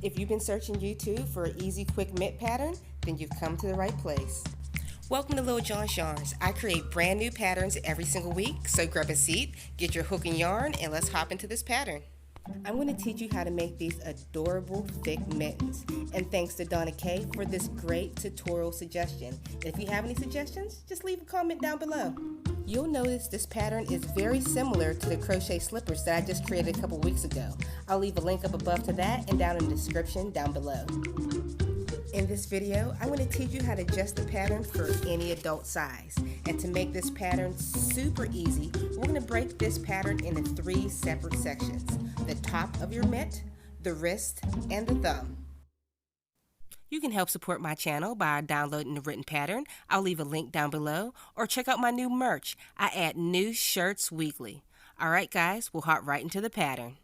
If you've been searching YouTube for an easy, quick mitt pattern, then you've come to the right place. Welcome to Lil John's Yarns. I create brand new patterns every single week, so grab a seat, get your hook and yarn, and let's hop into this pattern. I'm going to teach you how to make these adorable thick mittens. And thanks to Donna Kay for this great tutorial suggestion. And if you have any suggestions, just leave a comment down below. You'll notice this pattern is very similar to the crochet slippers that I just created a couple weeks ago. I'll leave a link up above to that and down in the description down below. In this video, I'm going to teach you how to adjust the pattern for any adult size. And to make this pattern super easy, we're going to break this pattern into 3 separate sections. The top of your mitt, the wrist, and the thumb. You can help support my channel by downloading the written pattern. I'll leave a link down below, or check out my new merch. I add new shirts weekly. Alright guys, we'll hop right into the pattern.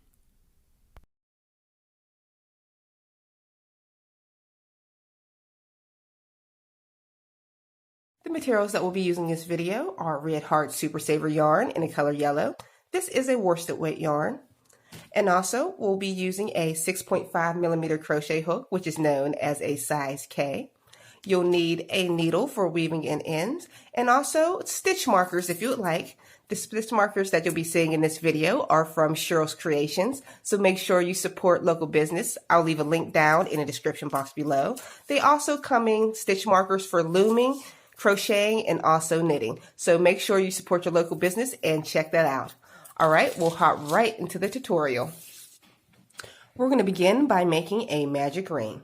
The materials that we'll be using in this video are Red Heart Super Saver yarn in the color yellow. This is a worsted weight yarn. And also, we'll be using a 6.5mm crochet hook, which is known as a size K. You'll need a needle for weaving in ends, and also stitch markers if you would like. The stitch markers that you'll be seeing in this video are from Cheryl's Creations, so make sure you support local business. I'll leave a link down in the description box below. They also come in stitch markers for looming, crocheting, and also knitting. So make sure you support your local business and check that out. All right, we'll hop right into the tutorial. We're going to begin by making a magic ring.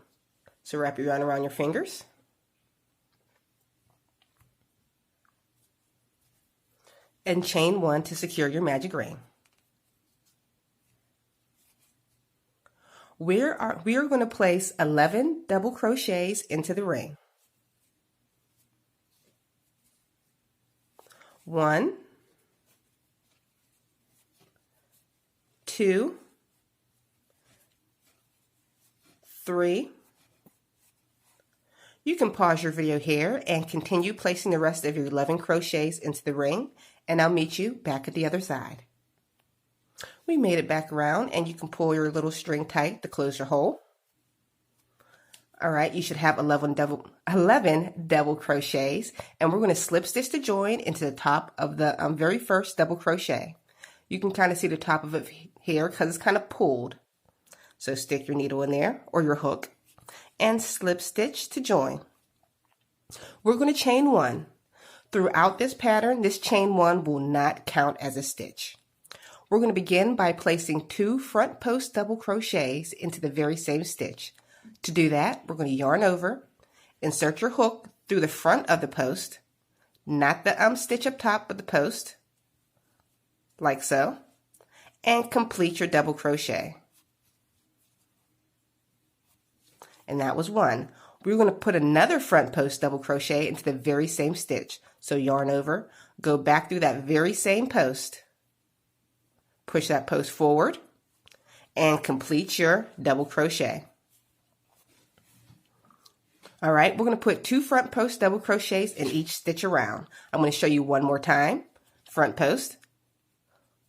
So wrap your yarn around your fingers. And chain 1 to secure your magic ring. We are going to place 11 double crochets into the ring. 1, 2, 3. You can pause your video here and continue placing the rest of your 11 crochets into the ring, and I'll meet you back at the other side. We made it back around, and you can pull your little string tight to close your hole. All right, you should have 11 double crochets, and we're going to slip stitch to join into the top of the very first double crochet. You can kind of see the top of it here because it's kind of pulled. So stick your needle in there or your hook and slip stitch to join. We're going to chain 1. Throughout this pattern, this chain 1 will not count as a stitch. We're going to begin by placing 2 front post double crochets into the very same stitch. To do that, we're going to yarn over, insert your hook through the front of the post, not the stitch up top of the post, like so, and complete your double crochet. And that was 1. We're going to put another front post double crochet into the very same stitch. So yarn over, go back through that very same post, push that post forward, and complete your double crochet. All right, we're going to put 2 front post double crochets in each stitch around. I'm going to show you one more time. Front post,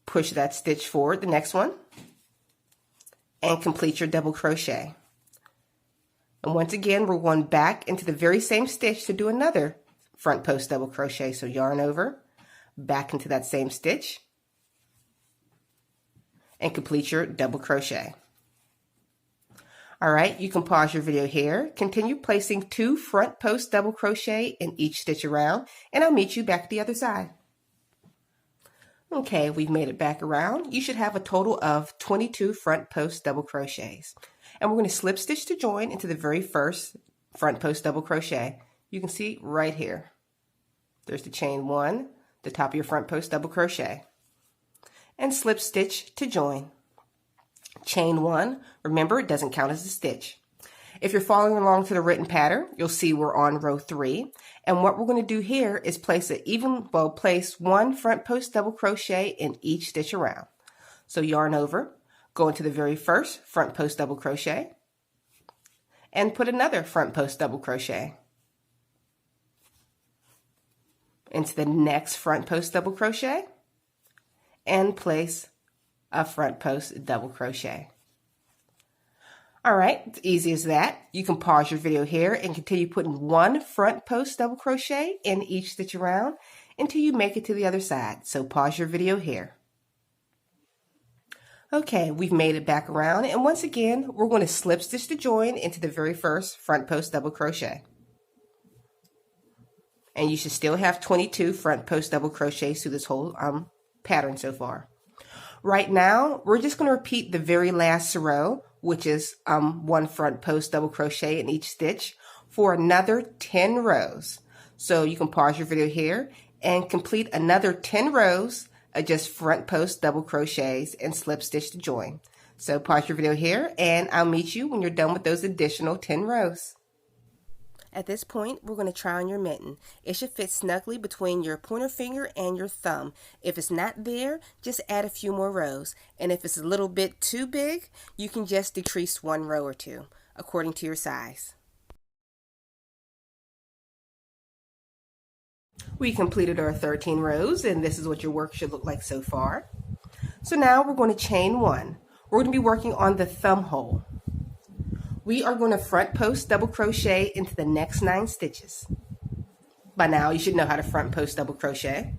push that stitch forward, the next one, and complete your double crochet. And once again, we're going back into the very same stitch to do another front post double crochet. So yarn over, back into that same stitch, and complete your double crochet. All right, you can pause your video here. Continue placing 2 front post double crochet in each stitch around, and I'll meet you back at the other side. Okay, we've made it back around. You should have a total of 22 front post double crochets. And we're going to slip stitch to join into the very first front post double crochet. You can see right here. There's the chain 1, the top of your front post double crochet. And slip stitch to join. Chain 1, remember it doesn't count as a stitch. If you're following along to the written pattern, you'll see we're on row 3. And what we're going to do here is place 1 front post double crochet in each stitch around. So yarn over, go into the very first front post double crochet, and put another front post double crochet into the next front post double crochet, and place a front post double crochet. All right, it's easy as that. You can pause your video here and continue putting one front post double crochet in each stitch around until you make it to the other side. So pause your video here. Okay, we've made it back around, and once again, we're going to slip stitch to join into the very first front post double crochet. And you should still have 22 front post double crochets through this whole pattern so far. Right now, we're just going to repeat the very last row, which is one front post double crochet in each stitch, for another 10 rows. So you can pause your video here and complete another 10 rows of just front post double crochets and slip stitch to join. So pause your video here and I'll meet you when you're done with those additional 10 rows. At this point, we're going to try on your mitten. It should fit snugly between your pointer finger and your thumb. If it's not there, just add a few more rows. And if it's a little bit too big, you can just decrease one row or two, according to your size. We completed our 13 rows, and this is what your work should look like so far. So now we're going to chain one. We're going to be working on the thumb hole. We are going to front post double crochet into the next 9 stitches. By now you should know how to front post double crochet.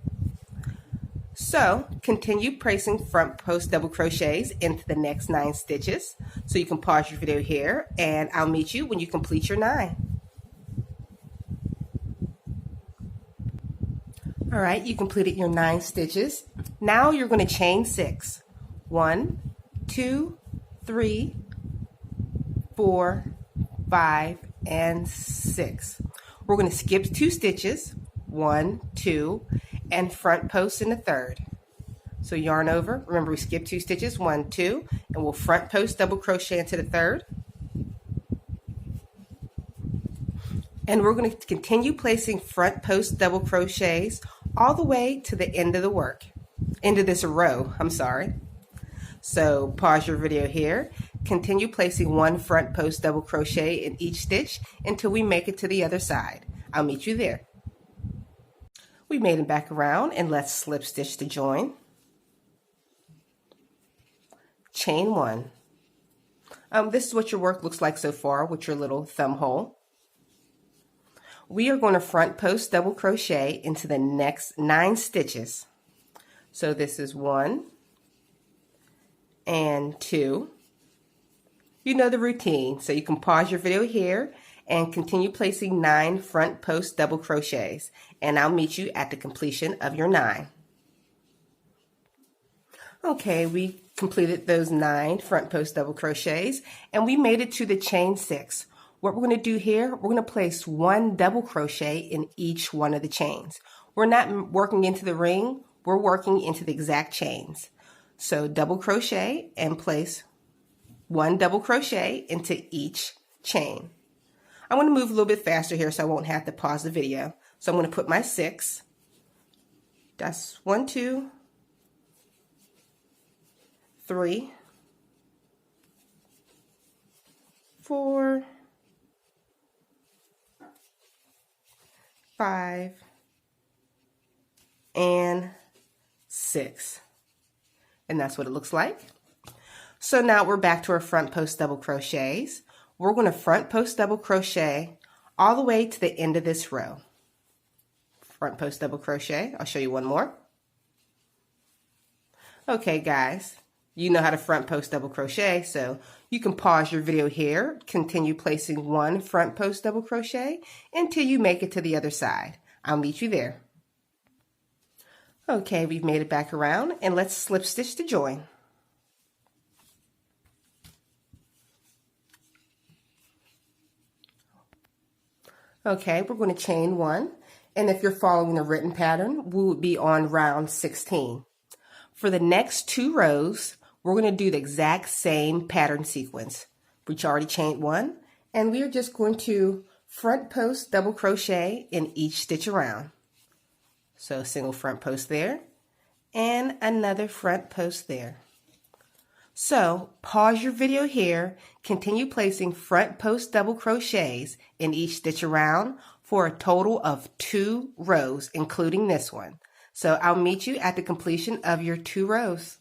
So continue placing front post double crochets into the next 9 stitches. So you can pause your video here and I'll meet you when you complete your 9. Alright, you completed your 9 stitches. Now you're going to chain 6. 1, 2, 3, 4, 5, and 6. We're going to skip 2 stitches, 1, 2, and front post in the third. So yarn over. Remember, we skipped 2 stitches, 1, 2, and we'll front post double crochet into the third. And we're going to continue placing front post double crochets all the way to the end of the work, into this row, I'm sorry. So pause your video here. Continue placing one front post double crochet in each stitch until we make it to the other side. I'll meet you there. We made it back around and let's slip stitch to join. Chain 1. This is what your work looks like so far with your little thumb hole. We are going to front post double crochet into the next 9 stitches. So this is 1 and 2. You know the routine, so you can pause your video here and continue placing 9 front post double crochets, and I'll meet you at the completion of your 9. Okay, we completed those 9 front post double crochets and we made it to the chain 6. What we're going to do here, we're going to place 1 double crochet in each one of the chains. We're not working into the ring, we're working into the exact chains. So double crochet and place 1 double crochet into each chain. I'm going to move a little bit faster here so I won't have to pause the video. So I'm going to put my 6. That's 1, 2, 3, 4, 5, and 6. And that's what it looks like. So now we're back to our front post double crochets. We're going to front post double crochet all the way to the end of this row. Front post double crochet. I'll show you one more. Okay, guys, you know how to front post double crochet, so you can pause your video here, continue placing 1 front post double crochet until you make it to the other side. I'll meet you there. Okay, we've made it back around and let's slip stitch to join. Okay, we're going to chain 1, and if you're following the written pattern, we would be on round 16. For the next 2 rows, we're going to do the exact same pattern sequence. We already chained 1, and we are just going to front post double crochet in each stitch around. So a single front post there, and another front post there. So pause your video here, continue placing front post double crochets in each stitch around for a total of 2 rows, including this one. So I'll meet you at the completion of your 2 rows.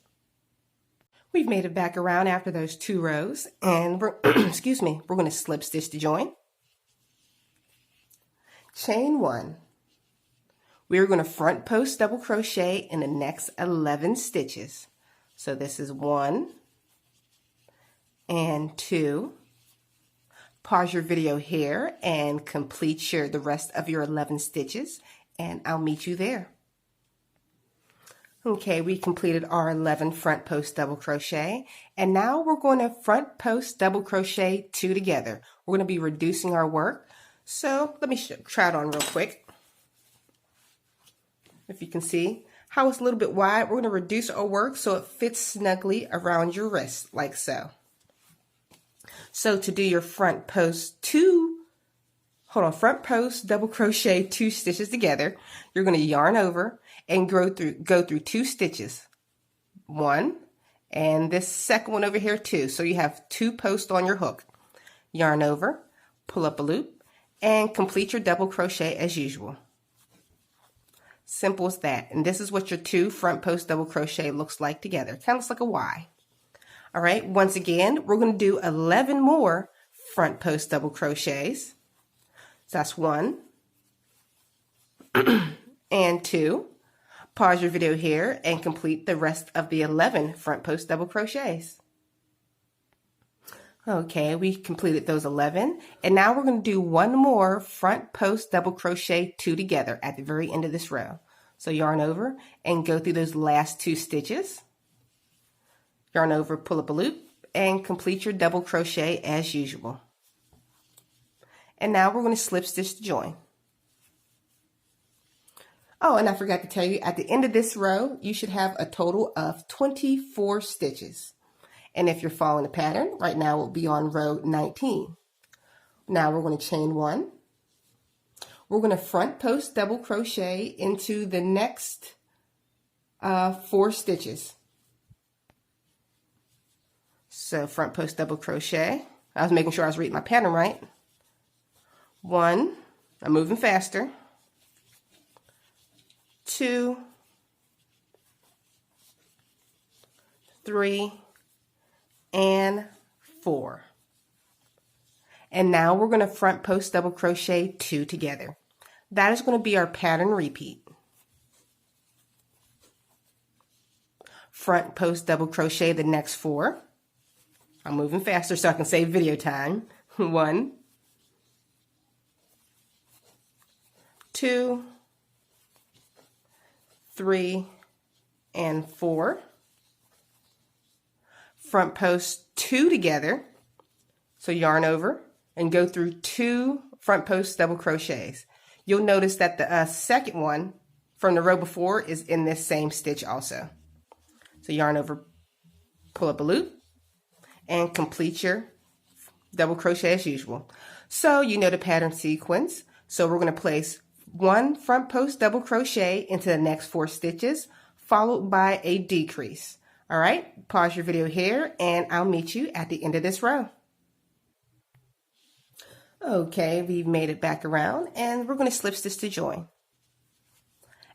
We've made it back around after those 2 rows, and we're, excuse me, we're going to slip stitch to join. Chain 1. We're going to front post double crochet in the next 11 stitches. So this is 1 and 2. Pause your video here and complete the rest of your 11 stitches, and I'll meet you there. Okay, we completed our 11 front post double crochet, and now we're going to front post double crochet 2 together. We're going to be reducing our work. So let me try it on real quick. If you can see how it's a little bit wide, we're going to reduce our work so it fits snugly around your wrist, like so. So to do your front post double crochet 2 stitches together, you're going to yarn over and go through 2 stitches. 1, and this second one over here 2. So you have 2 posts on your hook. Yarn over, pull up a loop, and complete your double crochet as usual. Simple as that. And this is what your 2 front post double crochet looks like together. Kind of looks like a Y. All right, once again, we're going to do 11 more front post double crochets. So that's 1 and 2. Pause your video here and complete the rest of the 11 front post double crochets. Okay, we completed those 11, and now we're going to do 1 more front post double crochet 2 together at the very end of this row. So yarn over and go through those last 2 stitches. Yarn over, pull up a loop, and complete your double crochet as usual. And now we're going to slip stitch to join. Oh, and I forgot to tell you, at the end of this row, you should have a total of 24 stitches. And if you're following the pattern, right now we'll be on row 19. Now we're going to chain 1. We're going to front post double crochet into the next 4 stitches. So front post double crochet. I was making sure I was reading my pattern right. 1, I'm moving faster. 2, 3, and 4. And now we're going to front post double crochet 2 together. That is going to be our pattern repeat. Front post double crochet the next 4. I'm moving faster so I can save video time. 1, 2, 3, and 4. Front post 2 together. So yarn over and go through 2 front post double crochets. You'll notice that the second one from the row before is in this same stitch also. So yarn over, pull up a loop, and complete your double crochet as usual. So you know the pattern sequence. So we're going to place 1 front post double crochet into the next 4 stitches, followed by a decrease. All right, pause your video here, and I'll meet you at the end of this row. Okay, we've made it back around, and we're going to slip stitch to join.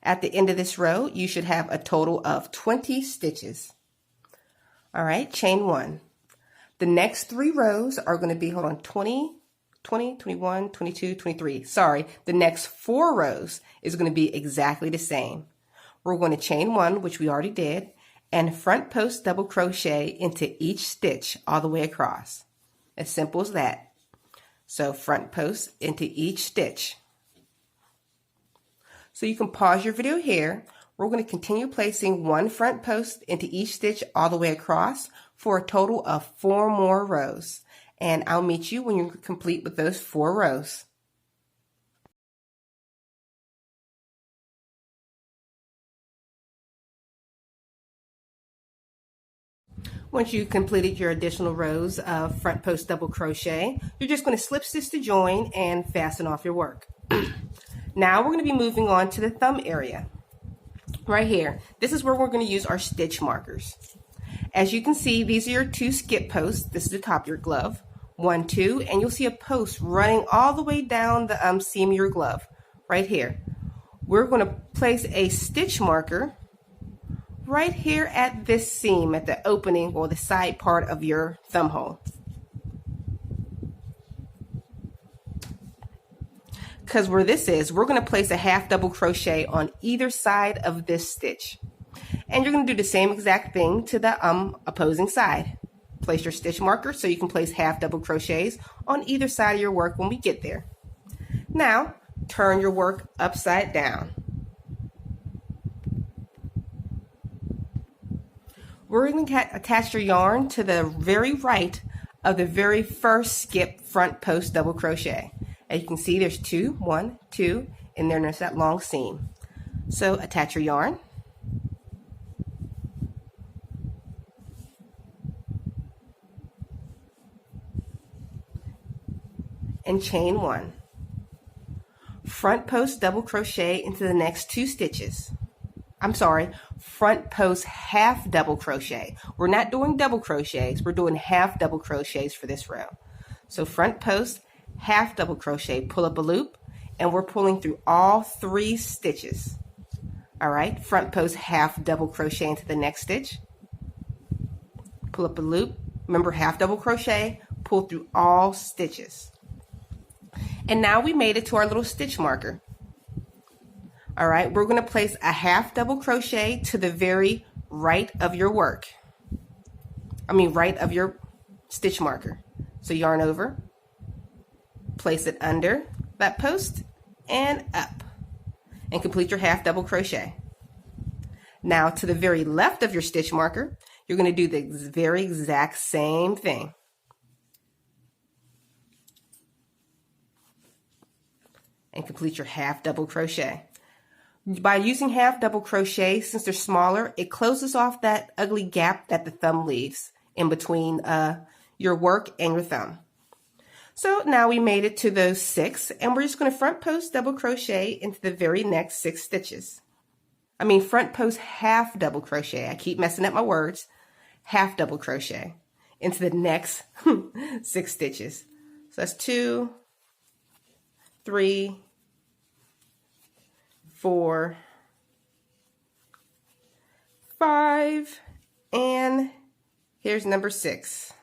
At the end of this row, you should have a total of 20 stitches. All right, chain 1. The next 3 rows are going to be, 20, 21, 22, 23. Sorry, the next 4 rows is going to be exactly the same. We're going to chain 1, which we already did, and front post double crochet into each stitch all the way across. As simple as that. So front post into each stitch. So you can pause your video here. We're going to continue placing 1 front post into each stitch all the way across for a total of 4 more rows. And I'll meet you when you're complete with those 4 rows. Once you've completed your additional rows of front post double crochet, you're just going to slip stitch to join and fasten off your work. Now we're going to be moving on to the thumb area. Right here, this is where we're going to use our stitch markers. As you can see, these are your 2 skip posts. This is the top of your glove. 1, 2, and you'll see a post running all the way down the seam of your glove right here. We're going to place a stitch marker right here at this seam, at the opening or the side part of your thumb hole. Because where this is, we're going to place a half double crochet on either side of this stitch. And you're going to do the same exact thing to the opposing side. Place your stitch marker so you can place half double crochets on either side of your work when we get there. Now, turn your work upside down. We're going to attach your yarn to the very right of the very first skip front post double crochet. As you can see, there's two, 1, 2, and then there's that long seam. So attach your yarn. And chain 1. Front post double crochet into the next 2 stitches. I'm sorry, front post half double crochet. We're not doing double crochets, we're doing half double crochets for this row. So front post half double crochet, pull up a loop, and we're pulling through all 3 stitches. All right, front post half double crochet into the next stitch, pull up a loop, remember half double crochet, pull through all stitches. And now we made it to our little stitch marker. All right, we're going to place a half double crochet to the very right of your work. Right of your stitch marker. So yarn over, place it under that post and up, and complete your half double crochet. Now to the very left of your stitch marker, you're going to do the very exact same thing. And complete your half double crochet. By using half double crochet, since they're smaller, it closes off that ugly gap that the thumb leaves in between your work and your thumb. So now we made it to those 6, and we're just going to front post double crochet into the very next 6 stitches. Front post half double crochet. I keep messing up my words. Half double crochet into the next 6 stitches. So that's 2, 3, 4, 5, and here's number 6.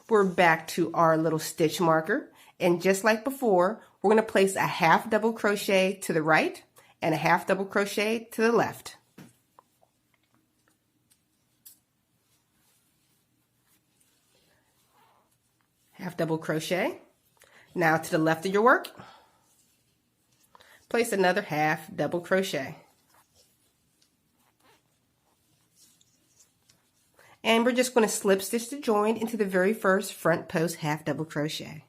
We're back to our little stitch marker, and just like before, we're going to place a half double crochet to the right and a half double crochet to the left. Half double crochet. Now to the left of your work, place another half double crochet. And we're just going to slip stitch the join into the very first front post half double crochet.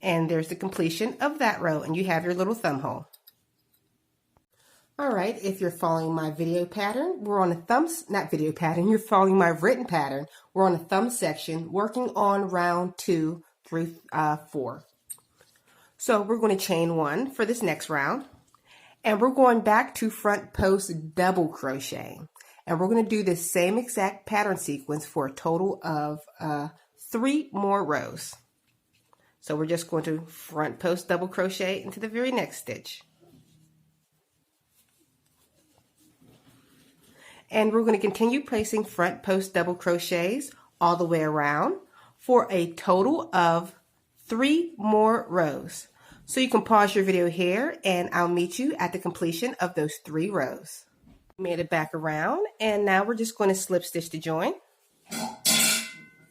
And there's the completion of that row, and you have your little thumb hole. All right, if you're following my video pattern, we're on you're following my written pattern. We're on the thumb section, working on round 2 through 4. So we're going to chain 1 for this next round, and we're going back to front post double crochet. And we're going to do this same exact pattern sequence for a total of 3 more rows. So we're just going to front post double crochet into the very next stitch. And we're going to continue placing front post double crochets all the way around for a total of 3 more rows. So you can pause your video here, and I'll meet you at the completion of those 3 rows. Made it back around, and now we're just going to slip stitch the join.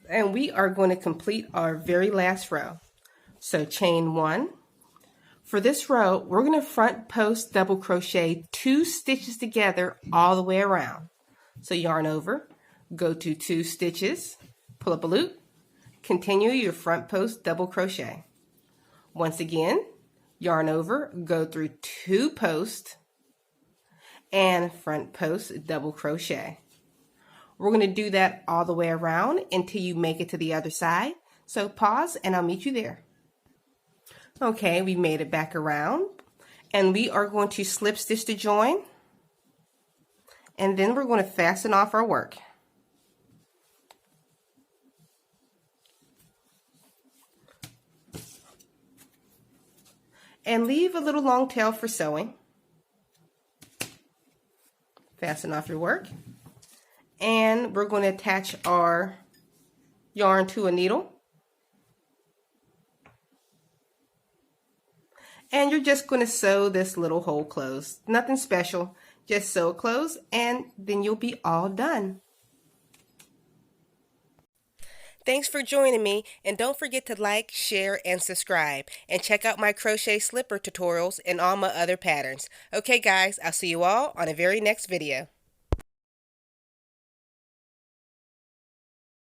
And we are going to complete our very last row. So chain 1. For this row, we're going to front post double crochet 2 stitches together all the way around. So yarn over, go to 2 stitches, pull up a loop, continue your front post double crochet. Once again, yarn over, go through 2 posts, and front post double crochet. We're going to do that all the way around until you make it to the other side. So pause, and I'll meet you there. Okay, we made it back around, and we are going to slip stitch the join, and then we're going to fasten off our work. and leave a little long tail for sewing. Fasten off your work. And we're going to attach our yarn to a needle. And you're just going to sew this little hole closed. Nothing special, just sew it closed, and then you'll be all done. Thanks for joining me, and don't forget to like, share, and subscribe. And check out my crochet slipper tutorials and all my other patterns. Okay guys, I'll see you all on the very next video.